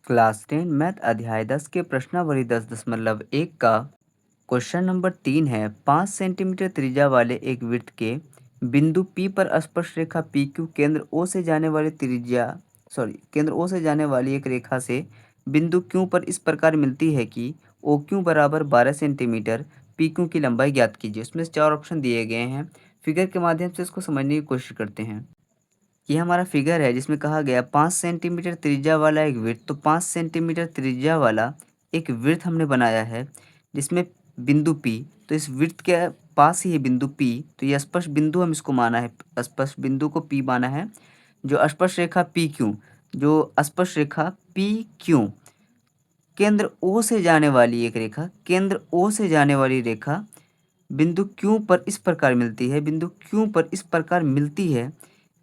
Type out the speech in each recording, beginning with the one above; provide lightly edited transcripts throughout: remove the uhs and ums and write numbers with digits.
Class 10 math अध्याय 10 के प्रश्नावली 10.1 का क्वेश्चन नंबर 3 है। 5 सेंटीमीटर त्रिज्या वाले एक वृत्त के बिंदु P पर स्पर्श रेखा PQ केंद्र O से जाने वाली एक रेखा से बिंदु Q पर इस प्रकार मिलती है कि OQ बराबर 12 सेंटीमीटर, PQ की लंबाई ज्ञात कीजिए। इसमें 4 ऑप्शन दिए गए हैं। फिगर के माध्यम से इसको समझने की कोशिश करते हैं। ये हमारा फिगर है जिसमें कहा गया 5 सेंटीमीटर त्रिज्या वाला एक वृत्त। तो 5 सेंटीमीटर त्रिज्या वाला एक वृत्त हमने बनाया है जिसमें बिंदु P, तो इस वृत्त के पास ही है बिंदु P, तो ये स्पर्श बिंदु हम इसको माना है, स्पर्श बिंदु को P माना है। जो स्पर्श रेखा PQ, जो स्पर्श रेखा PQ केंद्र O से जाने वाली एक रेखा, केंद्र O से जाने वाली रेखा बिंदु Q पर इस प्रकार मिलती है, बिंदु Q पर इस प्रकार मिलती है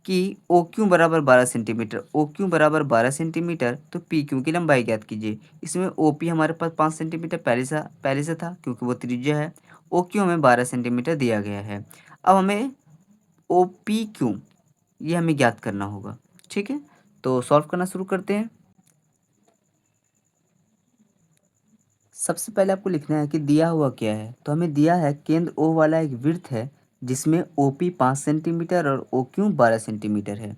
कि OQ बराबर 12 सेंटीमीटर, OQ बराबर 12 सेंटीमीटर, तो PQ की लंबाई ज्ञात कीजिए। इसमें OP हमारे पास 5 सेंटीमीटर पहले से था क्योंकि वो त्रिज्या है। OQ हमें 12 सेंटीमीटर दिया गया है। अब हमें OPQ ये हमें ज्ञात करना होगा। ठीक है, तो सॉल्व करना शुरू करते हैं। सबसे पहले आपको लिखना है कि दिया हुआ क्या है। तो हमें दिया है केंद्र O वाला एक वृत्त है जिसमें OP 5 सेंटीमीटर और OQ 12 सेंटीमीटर है।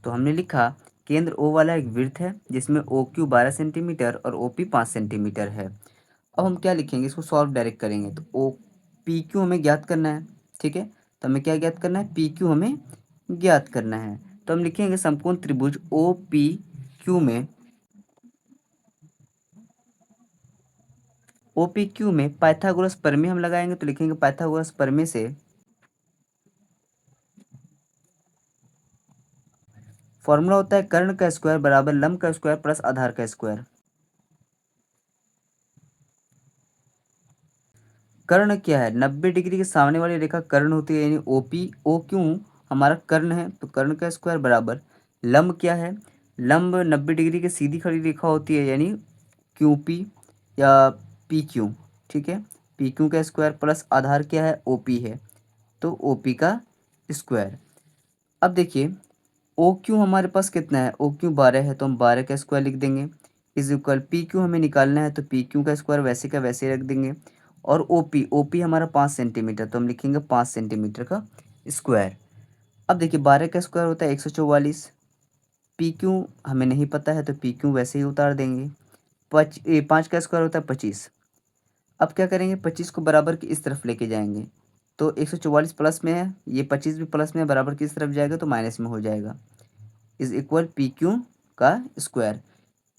तो हमने लिखा केंद्र O वाला एक वृत्त है जिसमें OQ 12 सेंटीमीटर और OP 5 सेंटीमीटर है। अब हम क्या लिखेंगे, इसको सॉल्व डायरेक्ट करेंगे। तो PQ हमें ज्ञात करना है। ठीक है, तो हमें क्या ज्ञात करना है, PQ हमें ज्ञात करना है। तो हम लिखेंगे समकोण त्रिभुज OPQ में पाइथागोरस प्रमेय हम लगाएंगे। तो लिखेंगे पाइथागोरस प्रमेय से फॉर्मूला होता है कर्ण का स्क्वायर बराबर लंब का स्क्वायर प्लस आधार का स्क्वायर। कर्ण क्या है, 90 डिग्री के सामने वाली रेखा कर्ण होती है, यानी OQ हमारा कर्ण है। तो कर्ण का स्क्वायर बराबर लंब क्या है, लंब 90 डिग्री की सीधी खड़ी रेखा होती है यानी QP या PQ। ठीक है, PQ का स्क्वायर प्लस आधार क्या है, OP है, तो OP का स्क्वायर। अब देखिए OQ हमारे पास कितना है, OQ 12 है, तो हम 12 का स्क्वायर लिख देंगे। इज इक्वल PQ हमें निकालना है, तो PQ का स्क्वायर वैसे का वैसे रख देंगे। और OP हमारा 5 सेंटीमीटर, तो हम लिखेंगे 5 सेंटीमीटर का स्क्वायर। अब देखिए 12 का स्क्वायर होता है 144। PQ हमें नहीं पता है, तो PQ वैसे ही उतार देंगे। 5 का स्क्वायर होता है 25। अब क्या करेंगे, 25 को बराबर की इस तरफ लेके जाएंगे। तो 144 प्लस में है, ये 25 भी प्लस में है, बराबर की इस तरफ जाएगा तो माइनस में हो जाएगा। इज इक्वल PQ का स्क्वायर।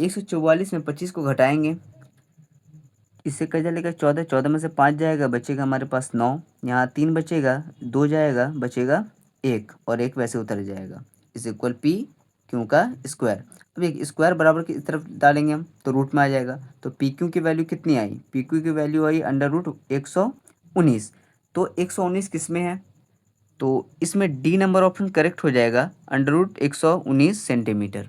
144 में 25 को घटाएंगे, इससे क्या चलेगा 14, 14 में से 5 जाएगा, बचेगा हमारे पास 9। यहाँ 3 बचेगा, 2 जाएगा, बचेगा 1, और 1 वैसे उतर जाएगा। इज इक्वल PQ का स्क्वायर। अब एक स्क्वायर बराबर की इस तरफ डालेंगे हम तो रूट में आ जाएगा। तो PQ की वैल्यू कितनी आई, PQ की वैल्यू आई √119। तो 119 किस में है, तो इसमें D नंबर ऑप्शन करेक्ट हो जाएगा, √119 सेंटीमीटर।